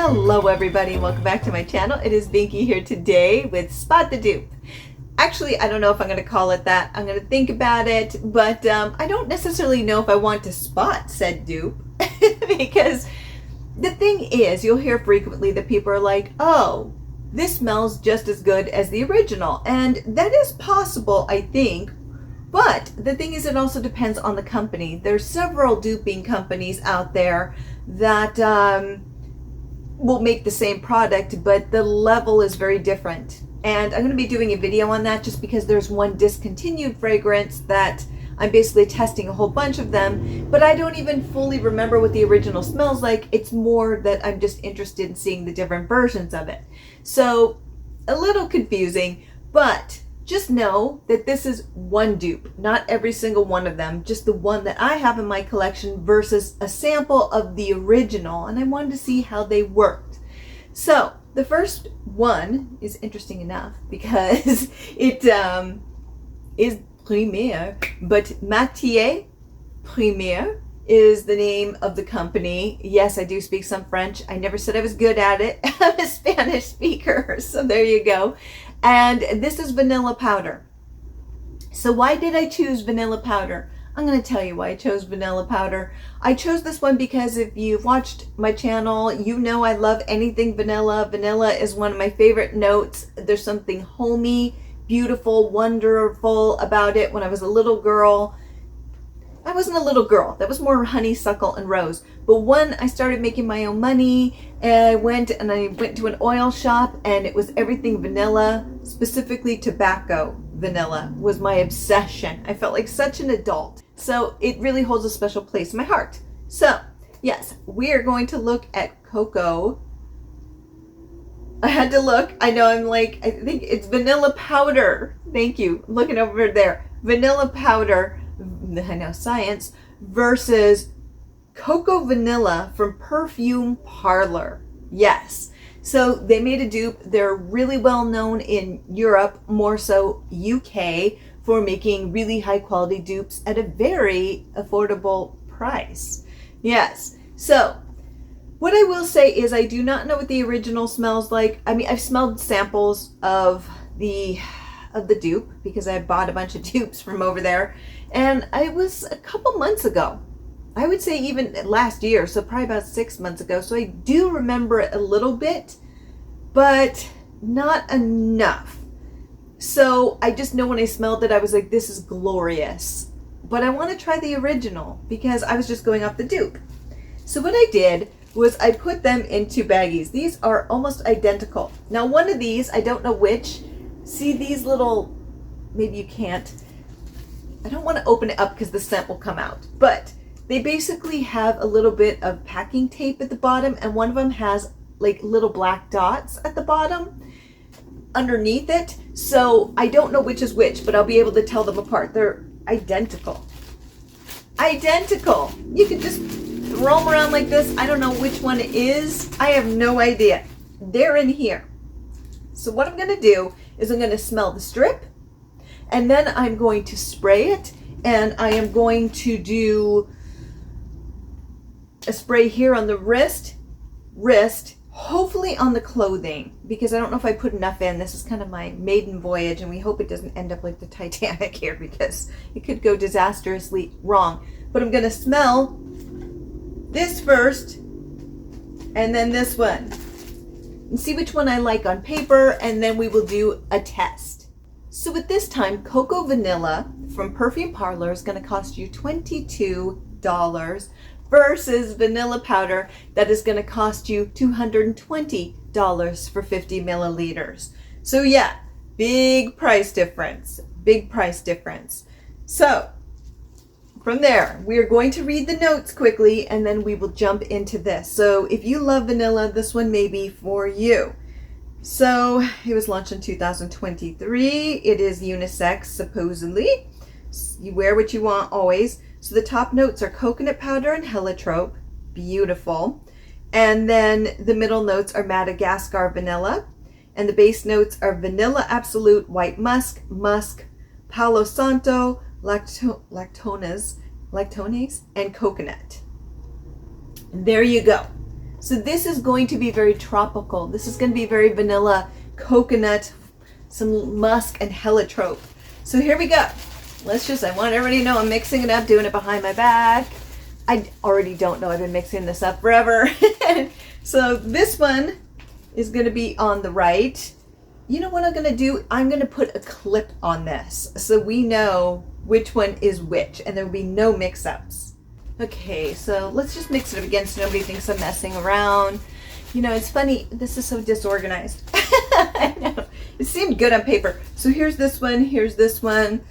Hello everybody and welcome back to my channel. It is Binky here today with Spot the Dupe. Actually, I don't know if I'm going to call it that. I'm going to think about it, but I don't necessarily know if I want to spot said dupe because the thing is, you'll hear frequently that people are like, oh, this smells just as good as the original. And that is possible, I think. But the thing is, it also depends on the company. There's several duping companies out there that will make the same product, but the level is very different. And I'm going to be doing a video on that just because there's one discontinued fragrance that I'm basically testing a whole bunch of them, but I don't even fully remember what the original smells like. It's more that I'm just interested in seeing the different versions of it. So a little confusing, but just know that this is one dupe, not every single one of them, just the one that I have in my collection versus a sample of the original, and I wanted to see how they worked. So the first one is interesting enough because it is Premiere, but Matiere Premiere is the name of the company. Yes, I do speak some French. I never said I was good at it. I'm a Spanish speaker, so there you go. And this is vanilla powder. So why did I choose vanilla powder? I'm going to tell you why I chose vanilla powder. I chose this one because if you've watched my channel, you know I love anything vanilla. Vanilla is one of my favorite notes. There's something homey, beautiful, wonderful about it. When I was a little girl, I wasn't a little girl. That was more honeysuckle and rose. But when I started making my own money, I went to an oil shop and it was everything vanilla, specifically tobacco vanilla was my obsession. I felt like such an adult. So it really holds a special place in my heart. So yes, we are going to look at cocoa. I had to look. I know I'm like, I think it's vanilla powder. Thank you. Looking over there. Vanilla powder. I know, science, versus Cocoa Vanilla from Perfume Parlour. Yes. So they made a dupe. They're really well known in Europe, more so UK, for making really high quality dupes at a very affordable price. Yes. So what I will say is I do not know what the original smells like. I mean, I've smelled samples of the dupe because I bought a bunch of dupes from over there. And I was a couple months ago. I would say even last year, so probably about 6 months ago. So I do remember it a little bit, but not enough. So I just know when I smelled it, I was like, this is glorious. But I want to try the original because I was just going off the dupe. So what I did was I put them in two baggies. These are almost identical. Now one of these, I don't know which. See these little, maybe you can't. I don't want to open it up because the scent will come out. But they basically have a little bit of packing tape at the bottom, and one of them has like little black dots at the bottom underneath it. So I don't know which is which, but I'll be able to tell them apart. They're identical. Identical. You can just throw them around like this. I don't know which one it is. I have no idea. They're in here. So what I'm going to do is I'm going to smell the strip, and then I'm going to spray it, and I am going to do a spray here on the wrist, hopefully on the clothing, because I don't know if I put enough in. This is kind of my maiden voyage, and we hope it doesn't end up like the Titanic here because it could go disastrously wrong. But I'm going to smell this first, and then this one, and see which one I like on paper, and then we will do a test. So at this time, Cocoa Vanilla from Perfume Parlour is going to cost you $22 versus vanilla powder that is going to cost you $220 for 50 milliliters. So yeah, big price difference, big price difference. So from there, we are going to read the notes quickly and then we will jump into this. So if you love vanilla, this one may be for you. So it was launched in 2023. It is unisex, supposedly. You wear what you want always. So the top notes are coconut powder and heliotrope. Beautiful. And then the middle notes are Madagascar vanilla. And the base notes are vanilla absolute, white musk, Palo Santo, lactonase, and coconut. There you go. So this is going to be very tropical. This is going to be very vanilla, coconut, some musk, and heliotrope. So here we go. I want everybody to know I'm mixing it up, doing it behind my back. I already don't know. I've been mixing this up forever. So this one is going to be on the right. You know what I'm going to do? I'm going to put a clip on this so we know which one is which and there will be no mix-ups. Okay, so let's just mix it up again so nobody thinks I'm messing around. You know, it's funny. This is so disorganized. I know. It seemed good on paper. So here's this one. Here's this one.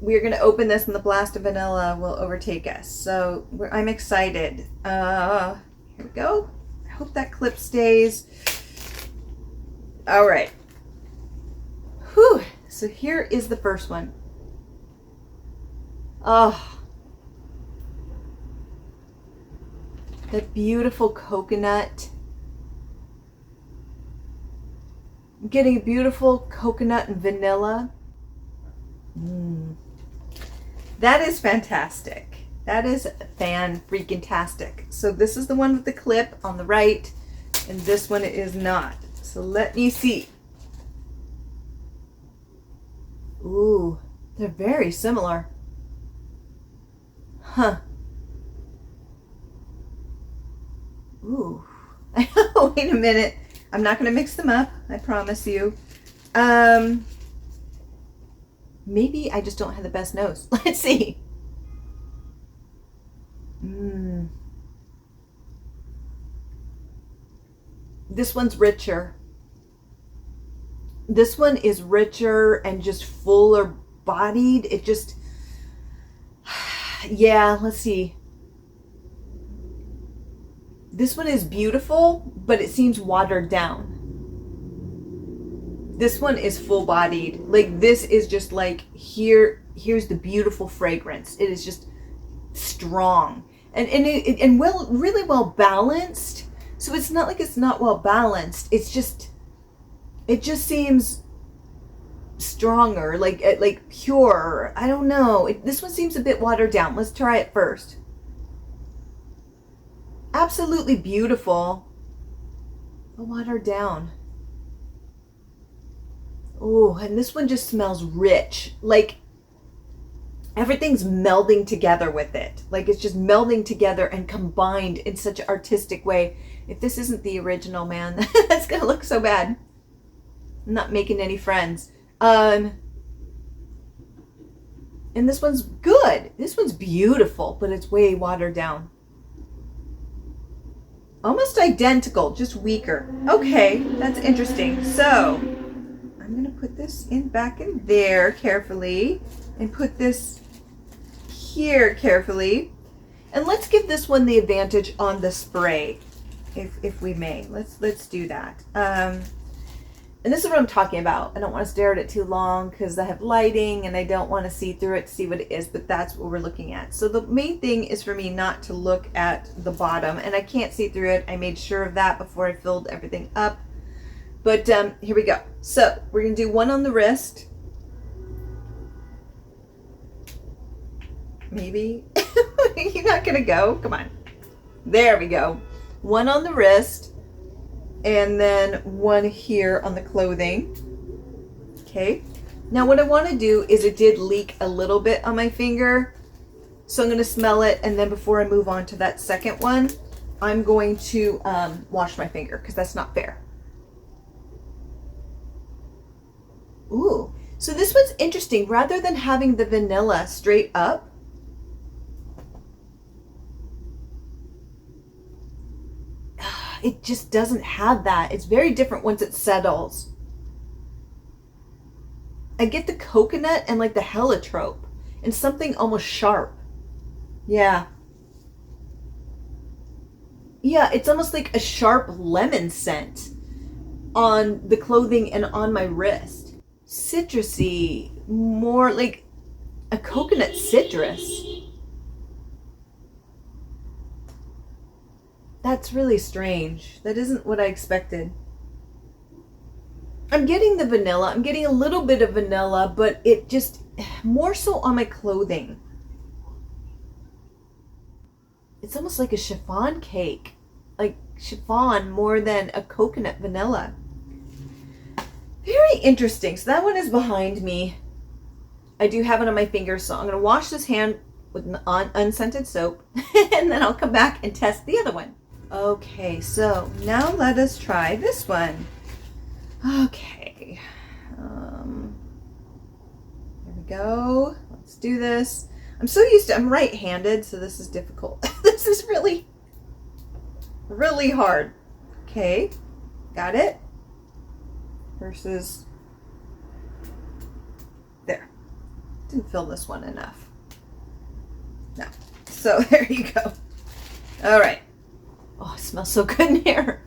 We're going to open this and the blast of vanilla will overtake us. So I'm excited. Here we go. I hope that clip stays. All right. Whew. So here is the first one. Oh, that beautiful coconut. I'm getting a beautiful coconut and vanilla. That is fantastic. That is fan-freaking-tastic. So this is the one with the clip on the right, and this one is not. So let me see. Ooh, they're very similar. Huh. Ooh. Wait a minute. I'm not going to mix them up. I promise you. Maybe I just don't have the best nose. Let's see. This one's richer. This one is richer and just fuller bodied. It just, yeah, let's see. This one is beautiful, but it seems watered down. This one is full bodied. Like this is just like, here's the beautiful fragrance. It is just strong and really well balanced. So it's not like it's not well balanced. It just seems stronger, like pure. I don't know. This one seems a bit watered down. Let's try it first. Absolutely beautiful, but watered down. Oh, and this one just smells rich. Like everything's melding together with it. Like it's just melding together and combined in such an artistic way. If this isn't the original, man, that's gonna look so bad. I'm not making any friends. And this one's good. This one's beautiful, but it's way watered down. Almost identical, just weaker. Okay, that's interesting. So I'm gonna put this back in there carefully and put this here carefully. And let's give this one the advantage on the spray, if we may. Let's do that. And this is what I'm talking about. I don't want to stare at it too long because I have lighting and I don't want to see through it to see what it is, but that's what we're looking at. So the main thing is for me not to look at the bottom, and I can't see through it. I made sure of that before I filled everything up. But here we go. So we're going to do one on the wrist. Maybe. You're not going to go. Come on. There we go. One on the wrist. And then one here on the clothing. Okay. Now what I want to do is, it did leak a little bit on my finger. So I'm going to smell it. And then before I move on to that second one, I'm going to wash my finger because that's not fair. Ooh. So this one's interesting. Rather than having the vanilla straight up, it just doesn't have that. It's very different once it settles. I get the coconut and like the heliotrope and something almost sharp. Yeah. Yeah, it's almost like a sharp lemon scent on the clothing and on my wrist. Citrusy, more like a coconut citrus. That's really strange. That isn't what I expected. I'm getting the vanilla. I'm getting a little bit of vanilla, but it just more so on my clothing. It's almost like a chiffon cake. Like chiffon more than a coconut vanilla. Very interesting. So that one is behind me. I do have it on my fingers, so I'm going to wash this hand with unscented soap, and then I'll come back and test the other one. Okay, so now let us try this one. Okay. Here we go. Let's do this. I'm right-handed, so this is difficult. This is really, really hard. Okay, got it. Versus there. Didn't fill this one enough. No. So there you go. All right. Oh, it smells so good in here.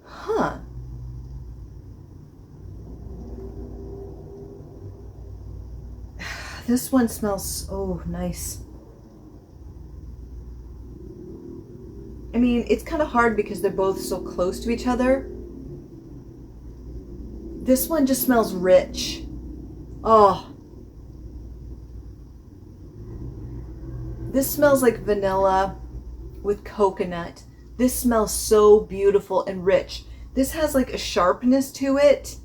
Huh. This one smells so nice. I mean, it's kind of hard because they're both so close to each other. This one just smells rich. Oh. This smells like vanilla with coconut. This smells so beautiful and rich. This has like a sharpness to it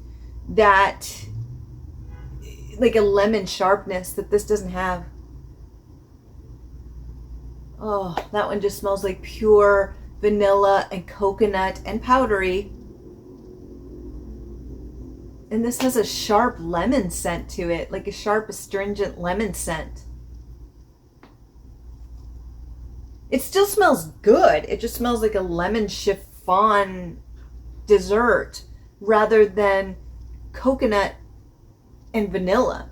that, like a lemon sharpness that this doesn't have. Oh, that one just smells like pure vanilla and coconut and powdery. And this has a sharp lemon scent to it, like a sharp, astringent lemon scent. It still smells good. It just smells like a lemon chiffon dessert rather than coconut and vanilla.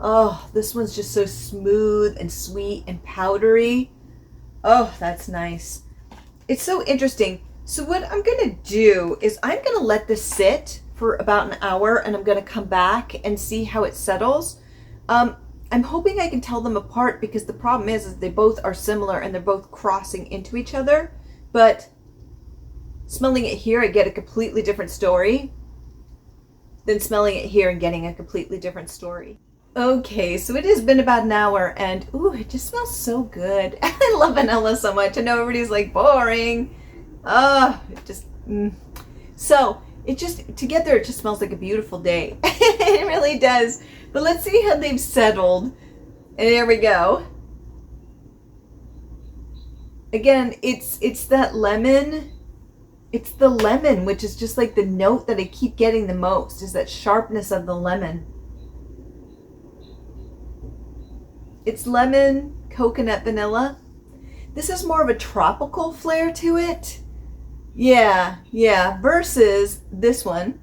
Oh, this one's just so smooth and sweet and powdery. Oh, that's nice. It's so interesting. So what I'm going to do is I'm going to let this sit for about an hour, and I'm going to come back and see how it settles. I'm hoping I can tell them apart, because the problem is they both are similar and they're both crossing into each other. But smelling it here, I get a completely different story than smelling it here and getting a completely different story. Okay, so it has been about an hour, and ooh, it just smells so good. I love vanilla so much. I know everybody's like, boring. So it just, together it just smells like a beautiful day. It really does. But let's see how they've settled. And there we go. Again, it's that lemon. It's the lemon, which is just like the note that I keep getting the most, is that sharpness of the lemon. It's lemon, coconut, vanilla. This is more of a tropical flair to it. Yeah, versus this one,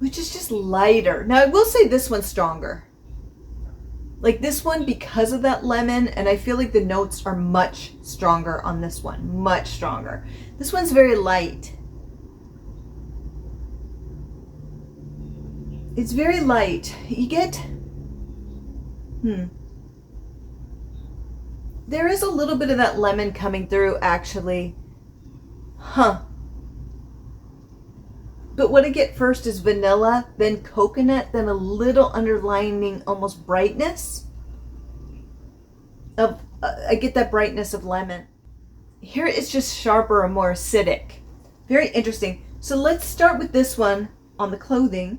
which is just lighter. Now, I will say this one's stronger. Like this one, because of that lemon, and I feel like the notes are much stronger on this one. Much stronger. This one's very light. It's very light. You get... There is a little bit of that lemon coming through, actually. But what I get first is vanilla, then coconut, then a little underlining almost brightness of, I get that brightness of lemon. Here it's just sharper and more acidic. Very interesting. So let's start with this one on the clothing.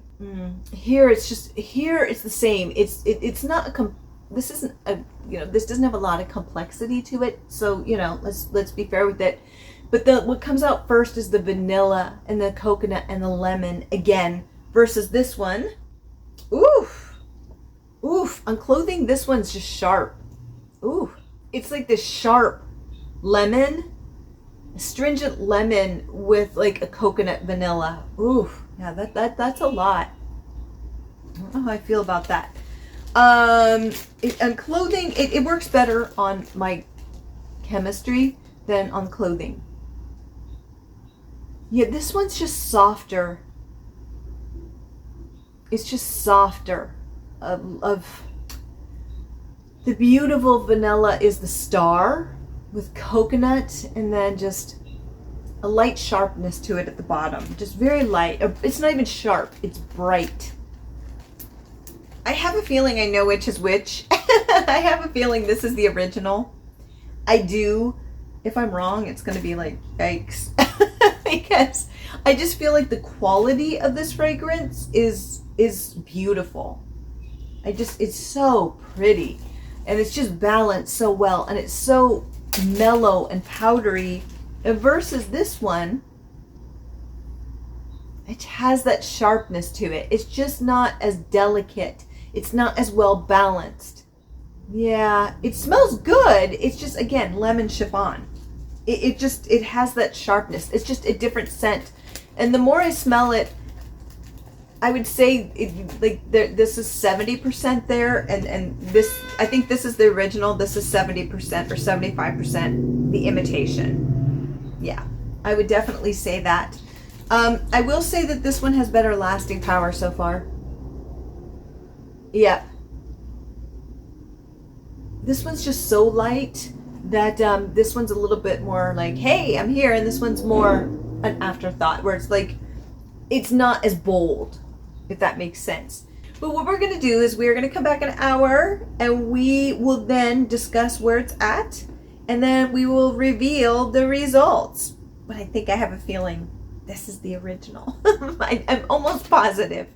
Here it's the same. It's not a this isn't a, this doesn't have a lot of complexity to it. So, let's be fair with it. But what comes out first is the vanilla and the coconut and the lemon again, versus this one. Oof. On clothing, this one's just sharp. Ooh. It's like this sharp lemon, astringent lemon with like a coconut vanilla. Ooh. Yeah, that's a lot. I don't know how I feel about that. On clothing, it works better on my chemistry than on clothing. Yeah, this one's just softer. It's just softer. Of the beautiful vanilla is the star with coconut, and then just a light sharpness to it at the bottom. Just very light. It's not even sharp, it's bright. I have a feeling I know which is which. I have a feeling this is the original. I do. If I'm wrong, it's going to be like, yikes. Because I just feel like the quality of this fragrance is beautiful. It's so pretty. And it's just balanced so well. And it's so mellow and powdery. Versus this one, it has that sharpness to it. It's just not as delicate. It's not as well balanced. Yeah, it smells good. It's just, again, lemon chiffon. It has that sharpness. It's just a different scent. And the more I smell it, I would say this is 70% there, and this, I think this is the original. This is 70% or 75% the imitation. Yeah, I would definitely say that. I will say that this one has better lasting power so far. Yeah. This one's just so light that this one's a little bit more like, hey, I'm here, and this one's more an afterthought, where it's like, it's not as bold, if that makes sense. But what we're gonna do is we're gonna come back in an hour, and we will then discuss where it's at, and then we will reveal the results. But I think I have a feeling this is the original. I'm almost positive.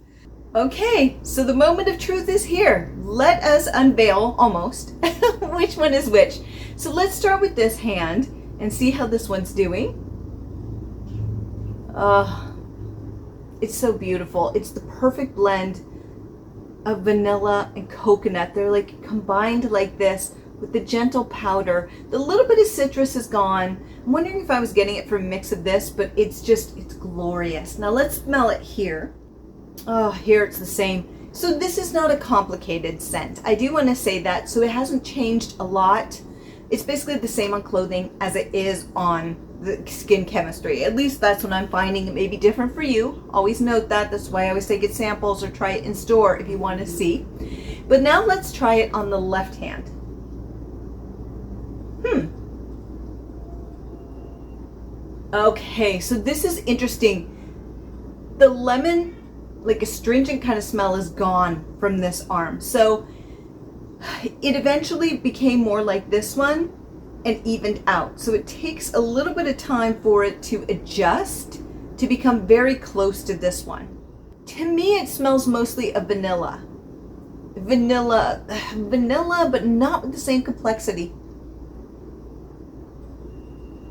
Okay, so the moment of truth is here. Let us unveil, almost, which one is which. So let's start with this hand and see how this one's doing. It's so beautiful. It's the perfect blend of vanilla and coconut. They're like combined like this with the gentle powder. The little bit of citrus is gone. I'm wondering if I was getting it from a mix of this, but it's glorious. Now let's smell it here. Oh, here it's the same. So this is not a complicated scent. I do want to say that. So it hasn't changed a lot. It's basically the same on clothing as it is on the skin chemistry. At least that's what I'm finding. It may be different for you. Always note that. That's why I always say get samples or try it in store if you want to see. But now let's try it on the left hand. Okay, so this is interesting. The lemon, like astringent kind of smell, is gone from this arm. So it eventually became more like this one and evened out. So it takes a little bit of time for it to adjust to become very close to this one. To me, it smells mostly of vanilla. Vanilla, but not with the same complexity.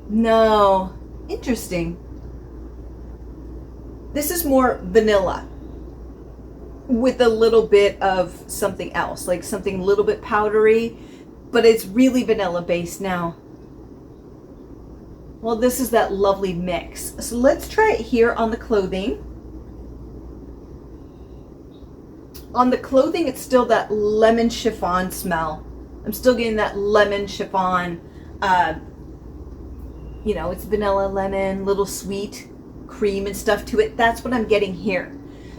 No, interesting. This is more vanilla with a little bit of something else, like something a little bit powdery, but it's really vanilla based now. Well, this is that lovely mix. So let's try it here on the clothing. On the clothing, it's still that lemon chiffon smell. I'm still getting that lemon chiffon, you know, it's vanilla, lemon, little sweet cream and stuff to it. That's what I'm getting here.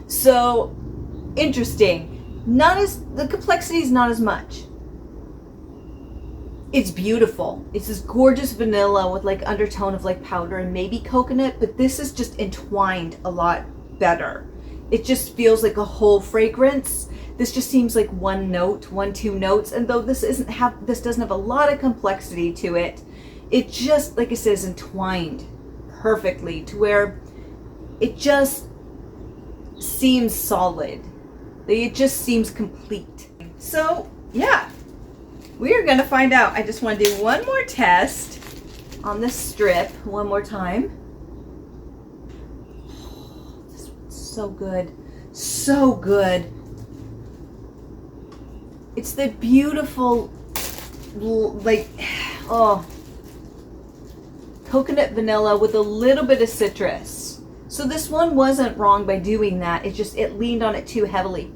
So interesting. The complexity is not as much. It's beautiful. It's this gorgeous vanilla with like undertone of like powder and maybe coconut, but this is just entwined a lot better. It just feels like a whole fragrance. This just seems like one note, two notes. And though this doesn't have a lot of complexity to it, it just, like I said, is entwined perfectly to where it just seems solid. It just seems complete. So yeah, we're gonna find out. I just want to do one more test on this strip one more time. This one's so good, so good. It's the beautiful, like, oh, coconut vanilla with a little bit of citrus. So this one wasn't wrong by doing that. It leaned on it too heavily.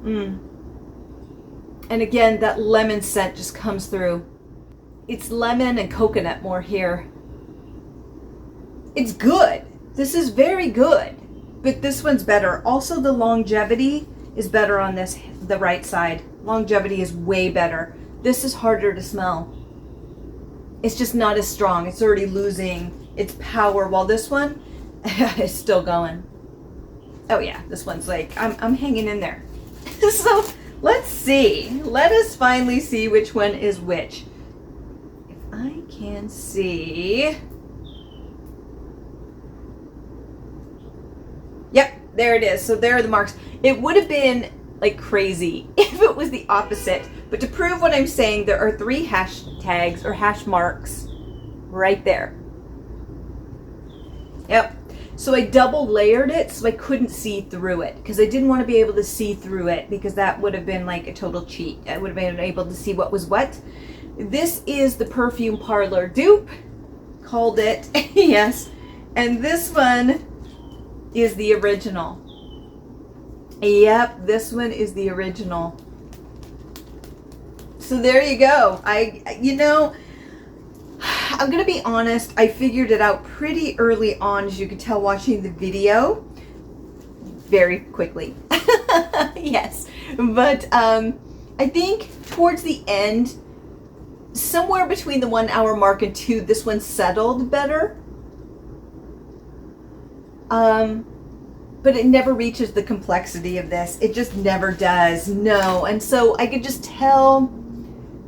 And again, that lemon scent just comes through. It's lemon and coconut more here. It's good. This is very good, but this one's better. Also, the longevity is better on this, the right side. Longevity is way better. This is harder to smell. it's just not as strong. It's already losing its power, while this one is still going. Oh yeah, this one's like, I'm hanging in there. So let's see. Let us finally see which one is which. If I can see. Yep, there it is. So there are the marks. It would have been like crazy if it was the opposite. But to prove what I'm saying, there are 3 hashtags or hash marks right there. Yep. So I double layered it so I couldn't see through it, because I didn't want to be able to see through it, because that would have been like a total cheat. I would have been able to see what was what. This is the Perfume Parlour dupe. Called it. Yes. And this one is the original. Yep, this one is the original. So there you go. I'm gonna be honest, I figured it out pretty early on, as you could tell watching the video. Very quickly. Yes. But I think towards the end, somewhere between the 1 hour mark and 2, this one settled better. But it never reaches the complexity of this. It just never does. No. And so I could just tell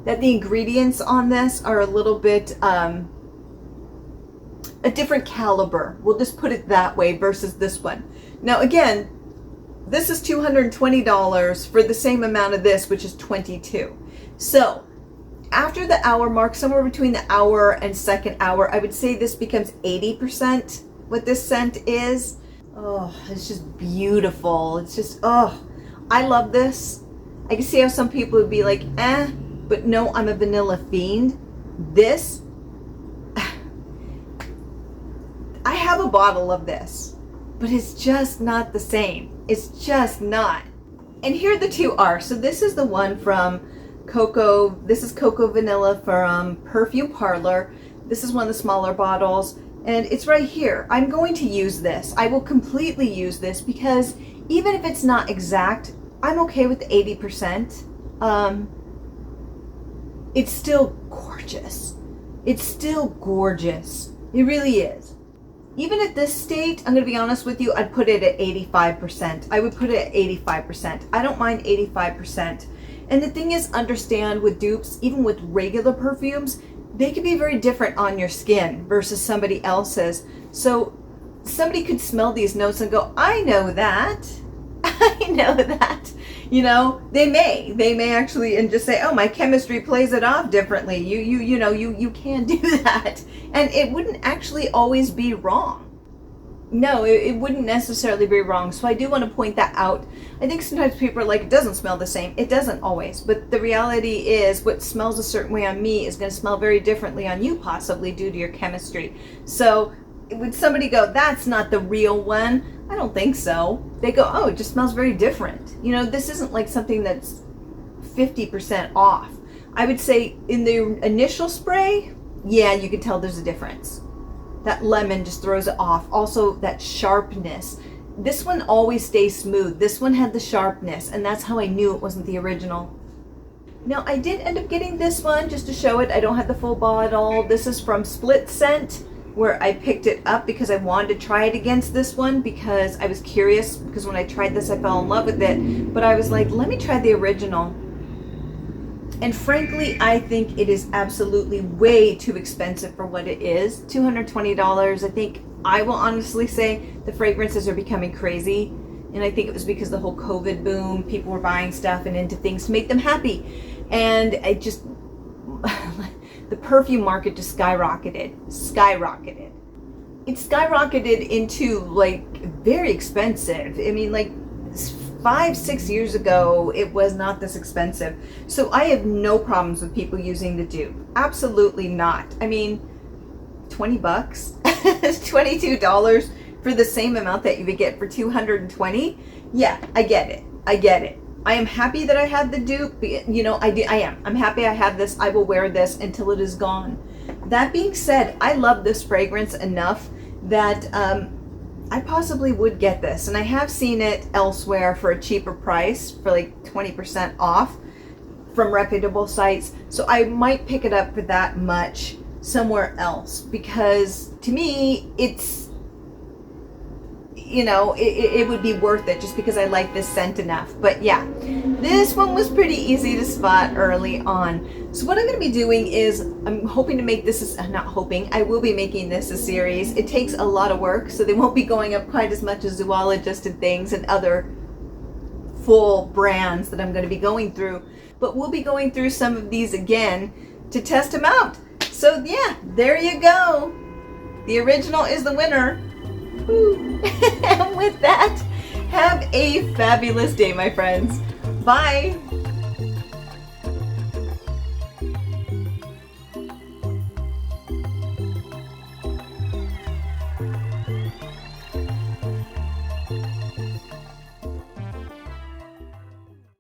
that the ingredients on this are a little bit a different caliber. We'll just put it that way versus this one. Now again, this is $220 for the same amount of this, which is $22. So after the hour mark, somewhere between the hour and second hour, I would say this becomes 80% what this scent is. Oh, it's just beautiful. It's just, oh, I love this. I can see how some people would be like, eh, but no, I'm a vanilla fiend. This, I have a bottle of this, but it's just not the same. It's just not. And here the 2 are. So this is the one from Cocoa. This is Cocoa Vanilla from Perfume Parlour. This is one of the smaller bottles. And it's right here. I'm going to use this. I will completely use this, because even if it's not exact, I'm okay with the 80%. It's still gorgeous. It's still gorgeous. It really is. Even at this state, I'm going to be honest with you, I'd put it at 85%. I would put it at 85%. I don't mind 85%. And the thing is, understand with dupes, even with regular perfumes, they can be very different on your skin versus somebody else's. So somebody could smell these notes and go, I know that. I know that. You know, they may actually, and just say, oh, my chemistry plays it off differently. You can do that. And it wouldn't actually always be wrong. No, it wouldn't necessarily be wrong. So I do want to point that out. I think sometimes people are like, it doesn't smell the same. It doesn't always. But the reality is, what smells a certain way on me is going to smell very differently on you, possibly due to your chemistry. So would somebody go, that's not the real one? I don't think so. They go, oh, it just smells very different. You know, this isn't like something that's 50% off. I would say in the initial spray, yeah, you can tell there's a difference. That lemon just throws it off. Also, that sharpness. This one always stays smooth. This one had the sharpness, and that's how I knew it wasn't the original. Now, I did end up getting this one just to show it. I don't have the full bottle. This is from Split Scent, where I picked it up because I wanted to try it against this one, because I was curious, because when I tried this, I fell in love with it. But I was like, let me try the original. And frankly, I think it is absolutely way too expensive for what it is. $220. I think I will honestly say the fragrances are becoming crazy. And I think it was because the whole COVID boom, people were buying stuff and into things to make them happy. And I just, the perfume market just skyrocketed. It skyrocketed into like very expensive. I mean, like 5-6 years ago, it was not this expensive. So I have no problems with people using the dupe. Absolutely not. I mean, 20 bucks, $22 for the same amount that you would get for 220. Yeah, I get it. I am happy that I have the dupe. You know, I am. I'm happy I have this. I will wear this until it is gone. That being said, I love this fragrance enough that I possibly would get this, and I have seen it elsewhere for a cheaper price, for like 20% off from reputable sites. So I might pick it up for that much. somewhere else, because to me it's, you know, it would be worth it just because I like this scent enough. But yeah, this one was pretty easy to spot early on. So what I'm going to be doing is I'm hoping to make this, not hoping, I will be making this a series. It takes a lot of work, so they won't be going up quite as much as Zoologist and things and other full brands that I'm going to be going through. But we'll be going through some of these again to test them out. So yeah, there you go. The original is the winner. Woo. And with that, have a fabulous day, my friends. Bye.